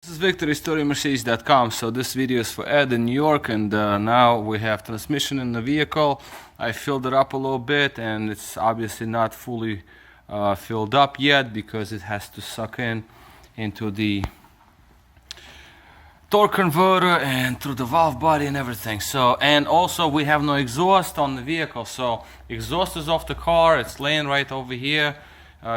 This is Victor, Mercedes.com. So this video is for Ed in New York, and now we have transmission in the vehicle. I filled it up a little bit, and it's obviously not fully filled up yet because it has to suck into the torque converter and through the valve body and everything. So, and also we have no exhaust on the vehicle, so exhaust is off the car. It's laying right over here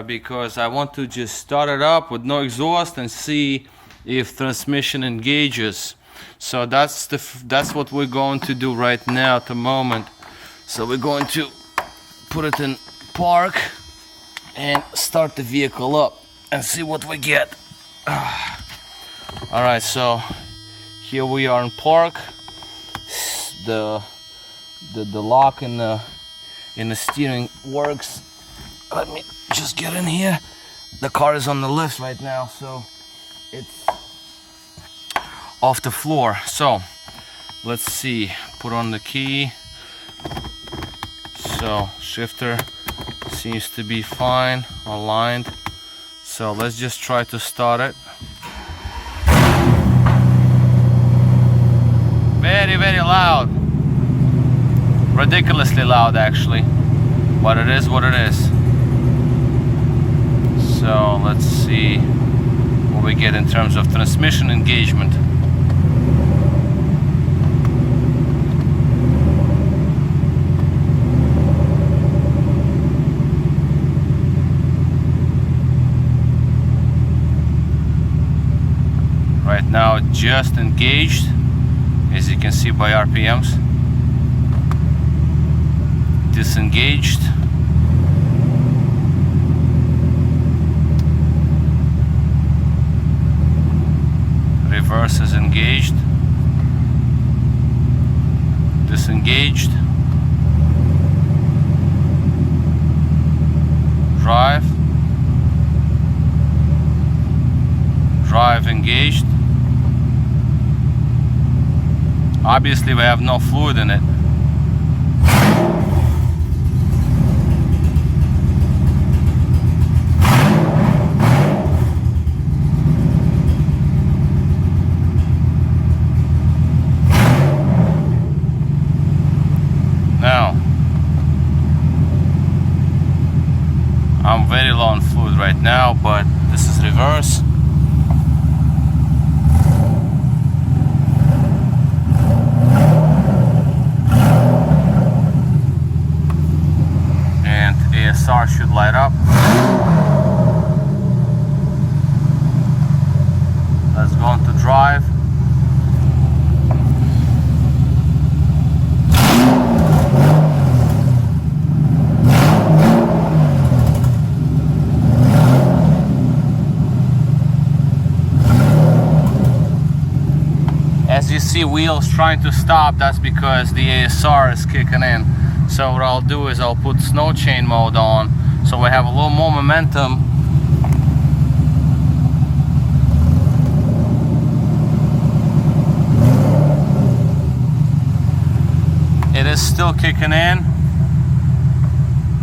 because I want to just start it up with no exhaust and see if transmission engages. So that's what we're going to do right now at the moment. So we're going to put it in park and start the vehicle up and see what we get. All right, so here we are in park. The lock in the steering works. Let me just get in here. The car is on the lift right now, so it's off the floor. So let's see, put on the key. So shifter seems to be fine, aligned. So let's just try to start it. Very, very loud. Ridiculously loud, actually. But it is what it is. So let's see what we get in terms of transmission engagement. Right now it just engaged, as you can see by RPMs. Disengaged. Reverse is engaged. Disengaged. Drive. Drive engaged. Obviously we have no fluid in it. Now, I'm very low on fluid right now, but this is reverse. And ASR should light up. Let's go into drive. As you see wheels trying to stop, that's because the ASR is kicking in. So what I'll do is I'll put snow chain mode on so we have a little more momentum. It is still kicking in.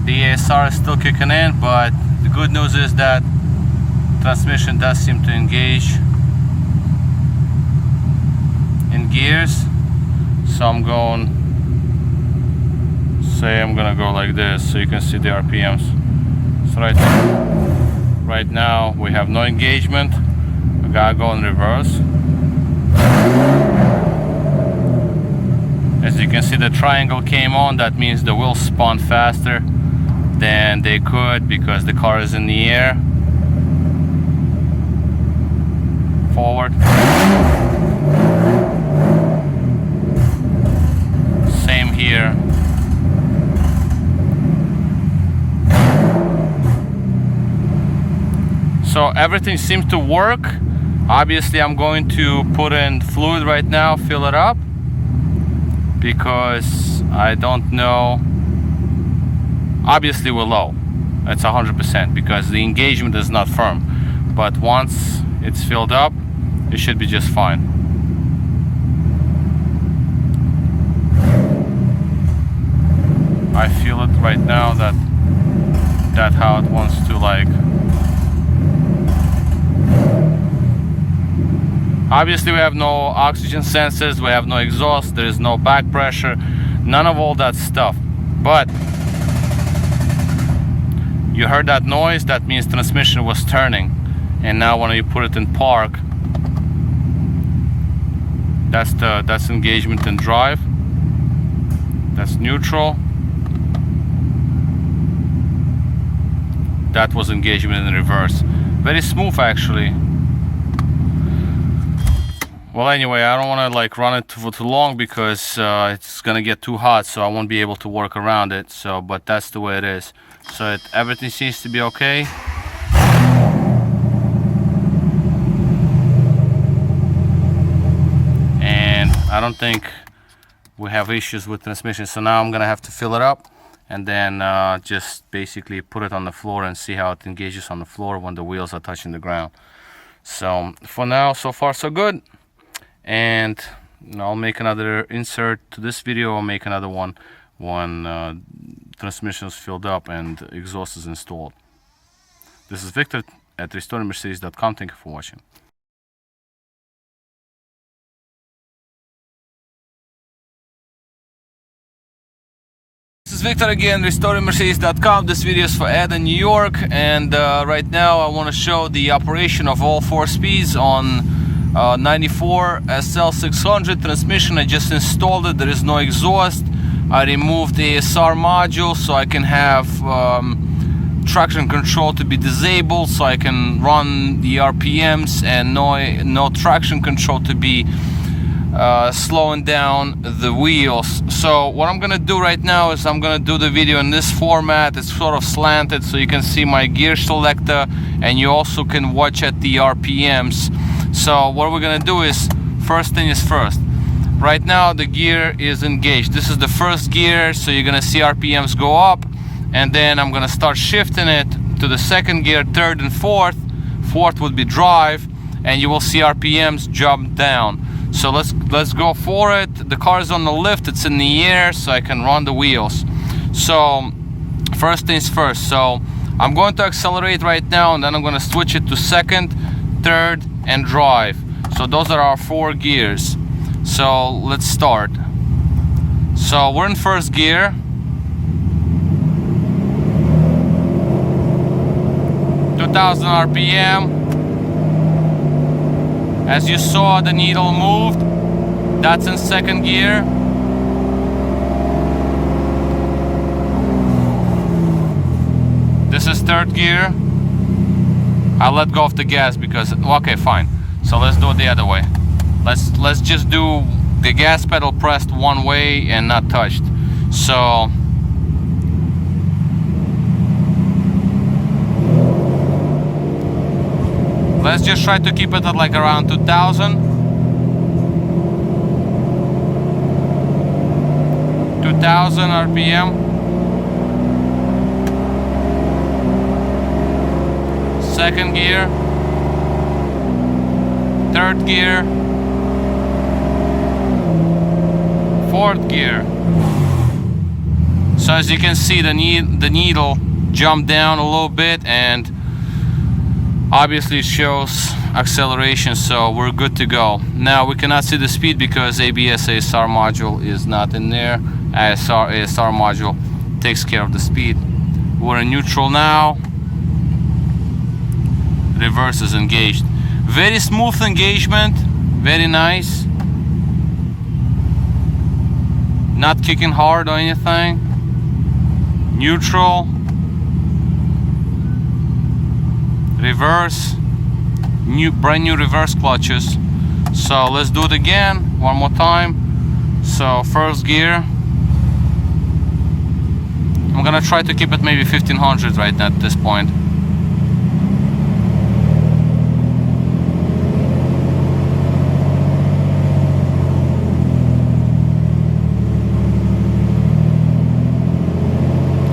The ASR is still kicking in, but the good news is that transmission does seem to engage in gears. So I'm going, say I'm gonna go like this so you can see the RPMs. So right now we have no engagement. I gotta go in reverse. As you can see, the triangle came on. That means the wheels spun faster than they could because the car is in the air. Forward. Same here. So everything seems to work. Obviously I'm going to put in fluid right now, fill it up, because I don't know. Obviously we're low. It's 100% because the engagement is not firm. But once it's filled up, it should be just fine. I feel it right now that's how it wants to like Obviously we have no oxygen sensors, we have no exhaust, there is no back pressure, none of all that stuff. But you heard that noise, that means transmission was turning. And now when you put it in park, that's engagement in drive, that's neutral, that was engagement in reverse. Very smooth actually. Well, anyway, I don't want to like run it for too long because it's gonna get too hot, so I won't be able to work around it. So, but that's the way it is. So everything seems to be okay. And I don't think we have issues with transmission. So now I'm gonna have to fill it up and then just basically put it on the floor and see how it engages on the floor when the wheels are touching the ground. So for now, so far so good. And I'll make another insert to this video. I'll make another one when transmission is filled up and exhaust is installed. This is Victor at restoringmercedes.com. Thank you for watching. This is Victor again, restoringmercedes.com. This video is for Ed in New York, and right now I want to show the operation of all 4 speeds on 94 SL600 transmission. I just installed it. There is no exhaust. I removed the ASR module so I can have traction control to be disabled, so I can run the RPMs, and no traction control to be slowing down the wheels. So what I'm gonna do right now is I'm gonna do the video in this format. It's sort of slanted so you can see my gear selector, and you also can watch at the RPMs. So what we're gonna do is, first thing is first. Right now the gear is engaged. This is the first gear, so you're gonna see RPMs go up, and then I'm gonna start shifting it to the second gear, third and fourth. Fourth would be drive, and you will see RPMs jump down. So let's go for it. The car is on the lift, it's in the air, so I can run the wheels. So first things first. So I'm going to accelerate right now, and then I'm gonna switch it to second, third, and drive. So those are our 4 gears. So let's start. So we're in first gear. (2000 RPM). As you saw, the needle moved. That's in second gear. This is third gear. I let go of the gas because, okay, fine. So let's do it the other way. Let's just do the gas pedal pressed one way and not touched. So let's just try to keep it at like around 2000. 2000 RPM. Second gear, third gear, fourth gear. So as you can see, the needle jumped down a little bit, and obviously it shows acceleration, so we're good to go. Now we cannot see the speed because ABS ASR module is not in there. ASR module takes care of the speed. We're in neutral now. Reverse is engaged. Very smooth engagement, very nice. Not kicking hard or anything. Neutral. Reverse. Brand new reverse clutches. So let's do it again, one more time. So first gear. I'm gonna try to keep it maybe 1500 right now at this point.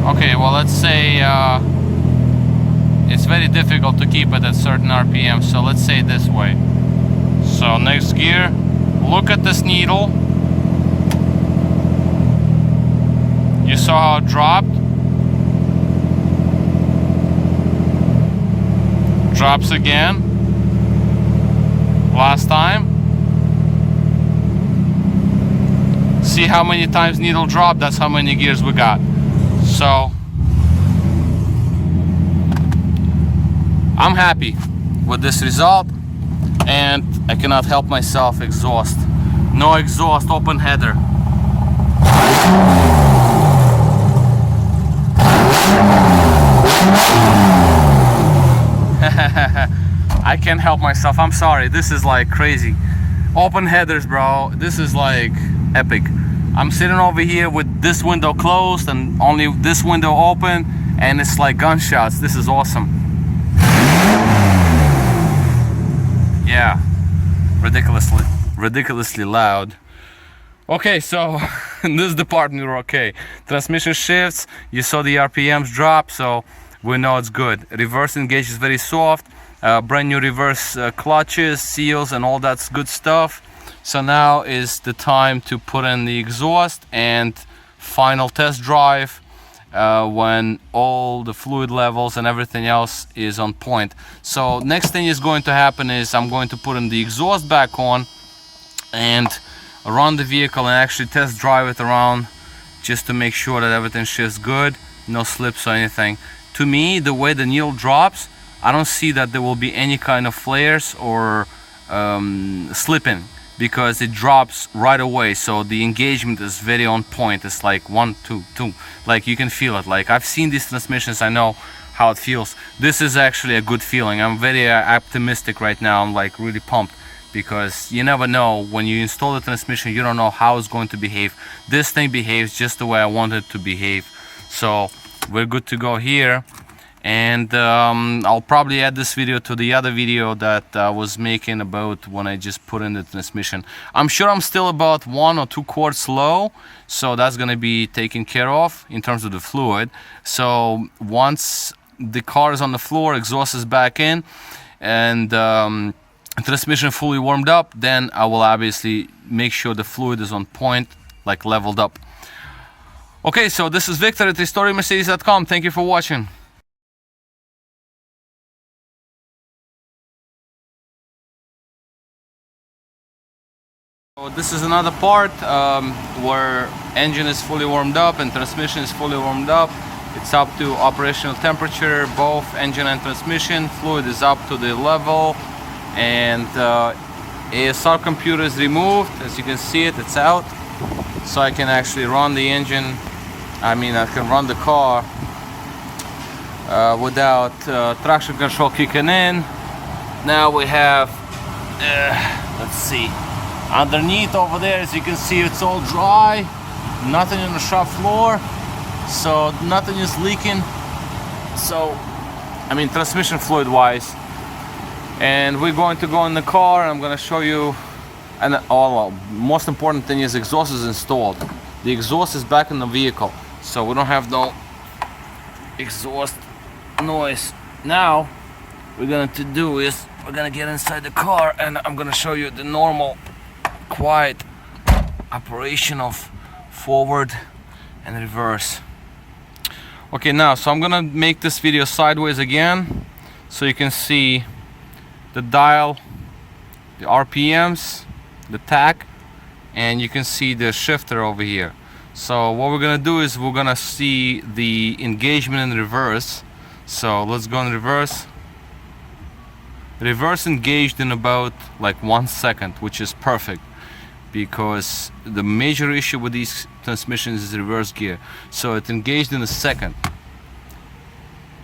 Okay, well, let's say it's very difficult to keep it at certain RPM, so let's say it this way. So next gear, look at this needle. You saw how it dropped. Drops again. Last time. See how many times needle drop, that's how many gears we got. So I'm happy with this result, and I cannot help myself. Exhaust, no exhaust, open header. I can't help myself, I'm sorry. This is like crazy. Open headers, bro. This is like epic. I'm sitting over here with this window closed and only this window open, and it's like gunshots. This is awesome. Yeah, ridiculously loud. Okay, so in this department we're okay. Transmission shifts, you saw the RPMs drop, so we know it's good. Reverse engage is very soft. Brand new reverse clutches, seals, and all that's good stuff. So now is the time to put in the exhaust and final test drive when all the fluid levels and everything else is on point. So next thing is going to happen is I'm going to put in the exhaust back on and run the vehicle and actually test drive it around just to make sure that everything shifts good, no slips or anything. To me, the way the needle drops, I don't see that there will be any kind of flares or slipping, because it drops right away. So the engagement is very on point. It's like 1, 2, 2, like you can feel it. Like I've seen these transmissions, I know how it feels. This is actually a good feeling. I'm very optimistic right now. I'm like really pumped, because you never know when you install the transmission, you don't know how it's going to behave. This thing behaves just the way I want it to behave. So we're good to go here. And I'll probably add this video to the other video that I was making about when I just put in the transmission. I'm sure I'm still about 1 or 2 quarts low, so that's gonna be taken care of in terms of the fluid. So once the car is on the floor, exhaust is back in, and transmission fully warmed up, then I will obviously make sure the fluid is on point, like leveled up. Okay, so this is Victor at RestoringMercedes.com. Thank you for watching. So this is another part where engine is fully warmed up and transmission is fully warmed up. It's up to operational temperature, both engine and transmission. Fluid is up to the level, and ASR computer is removed. As you can see it, it's out. So I can actually run the engine, I can run the car without traction control kicking in. Now we have, let's see, underneath over there, as you can see, it's all dry, nothing on the shop floor, so nothing is leaking. So transmission fluid wise. And we're going to go in the car, and I'm going to show you. And most important thing is exhaust is installed. The exhaust is back in the vehicle, so we don't have no exhaust noise. Now we're going to do is we're going to get inside the car, and I'm going to show you the normal quiet operation of forward and reverse. Okay, now so I'm gonna make this video sideways again so you can see the dial, the RPMs, the tach, and you can see the shifter over here. So what we're gonna do is we're gonna see the engagement in reverse. So let's go in reverse. Reverse engaged in about like 1 second, which is perfect, because the major issue with these transmissions is reverse gear. So it engaged in a second.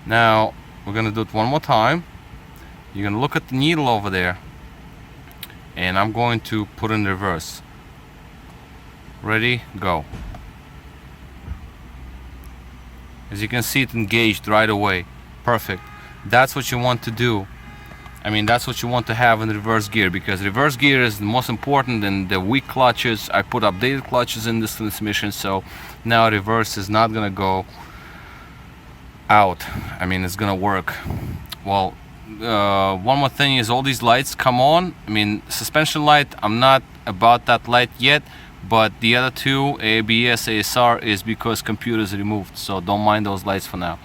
Now we're gonna do it one more time. You're gonna look at the needle over there, and I'm going to put in reverse. Ready, go. As you can see, it engaged right away. Perfect. That's what you want to do. That's what you want to have in reverse gear, because reverse gear is the most important, and the weak clutches, I put updated clutches in this transmission, so now reverse is not gonna go out. It's gonna work. Well, one more thing is all these lights come on. Suspension light, I'm not about that light yet, but the other two, ABS, ASR, is because computer is removed, so don't mind those lights for now.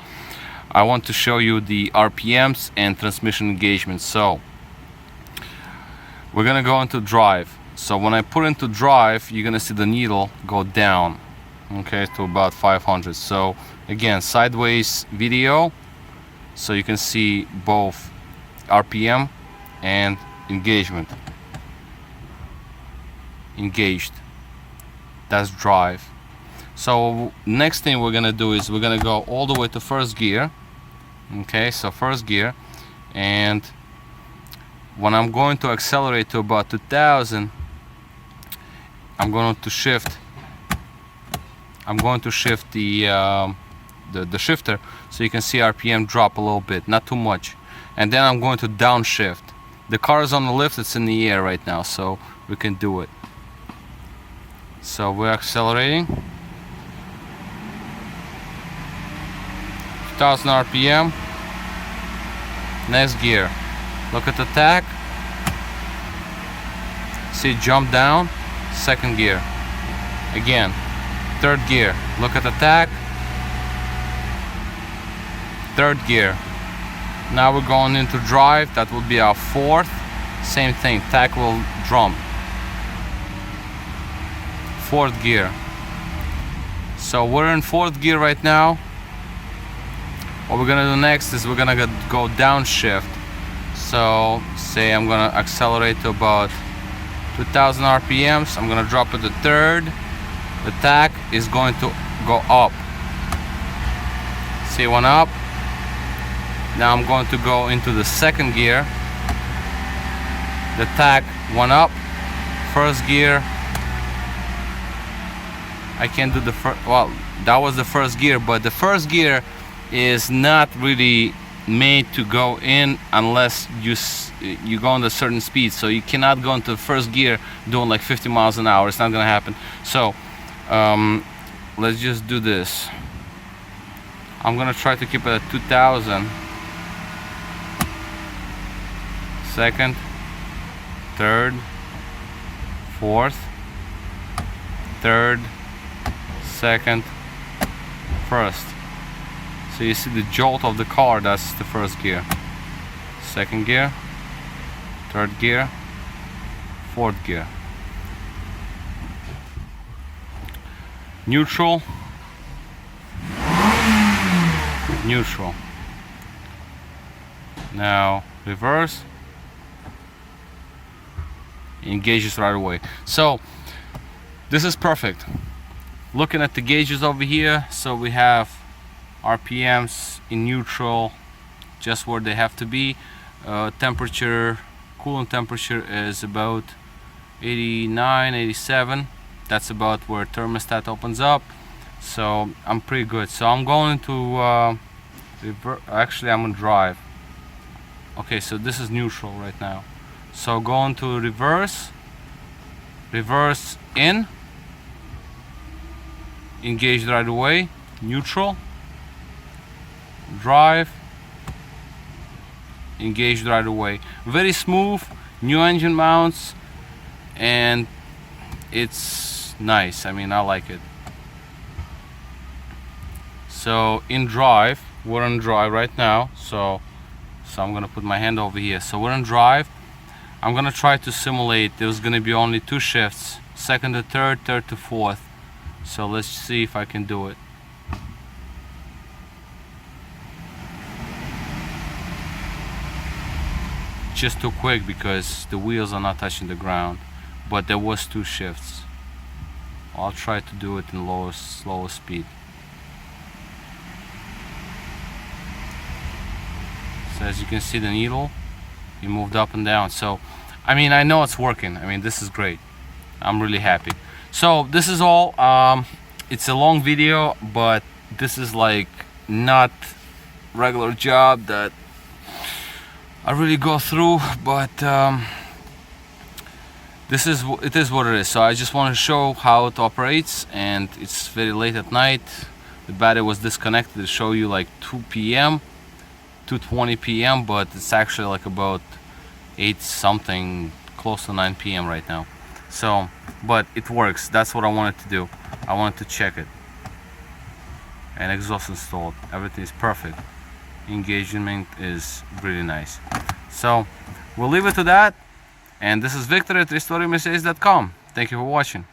I want to show you the RPMs and transmission engagement. So we're gonna go into drive. So when I put into drive, you're gonna see the needle go down, okay, to about 500. So again, sideways video, so you can see both RPM and engagement. Engaged, that's drive. So next thing we're gonna do is we're gonna go all the way to first gear. Okay, so first gear, and when I'm going to accelerate to about 2000, I'm going to shift the shifter, so you can see RPM drop a little bit, not too much, and then I'm going to downshift. The car is on the lift, it's in the air right now, so we can do it. So we're accelerating 2000 RPM. Next gear, look at the tach, see jump down. Second gear, again, third gear, look at the tach, third gear. Now we're going into drive, that will be our fourth. Same thing, tach will drum. Fourth gear. So we're in fourth gear right now. What we're gonna do next is we're gonna go downshift. So say I'm gonna accelerate to about 2000 RPMs. I'm gonna drop it to third. The tach is going to go up. See, one up. Now I'm going to go into the second gear. The tach one up. First gear. I can't do the first. Well, that was the first gear, but the first gear is not really made to go in unless you go on a certain speed. So you cannot go into the first gear doing like 50 miles an hour. It's not gonna happen. So let's just do this. I'm gonna try to keep it at 2000. Second, third, fourth, third, second, first. So you see the jolt of the car, that's the first gear. Second gear, third gear, fourth gear. Neutral, neutral. Now reverse, engages right away. So this is perfect. Looking at the gauges over here, so we have RPMs in neutral, just where they have to be. Temperature, coolant temperature is about 89, 87. That's about where thermostat opens up. So I'm pretty good. So I'm going to actually I'm gonna drive. Okay, so this is neutral right now. So going to reverse, reverse in, engaged right away, neutral, drive, engaged right away. Very smooth, new engine mounts, and it's nice. I mean, I like it. So in drive, we're in drive right now. So I'm gonna put my hand over here. So we're in drive. I'm gonna try to simulate. There's gonna be only two shifts: second to third, third to fourth. So let's see if I can do it. Just too quick because the wheels are not touching the ground, but there was two shifts. I'll try to do it in slower speed. So as you can see, the needle, it moved up and down. So I mean, I know it's working. I mean, this is great. I'm really happy. So this is all. It's a long video, but this is like not regular job that I really go through, but it is what it is. So I just want to show how it operates, and it's very late at night. The battery was disconnected to show you like 2 p.m. 2:20 p.m. but it's actually like about 8 something, close to 9 p.m. right now. So but it works. That's what I wanted to do. I wanted to check it. And exhaust installed, everything is perfect. Engagement is really nice. So we'll leave it to that. And this is Victor at restoringmercedes.com. Thank you for watching.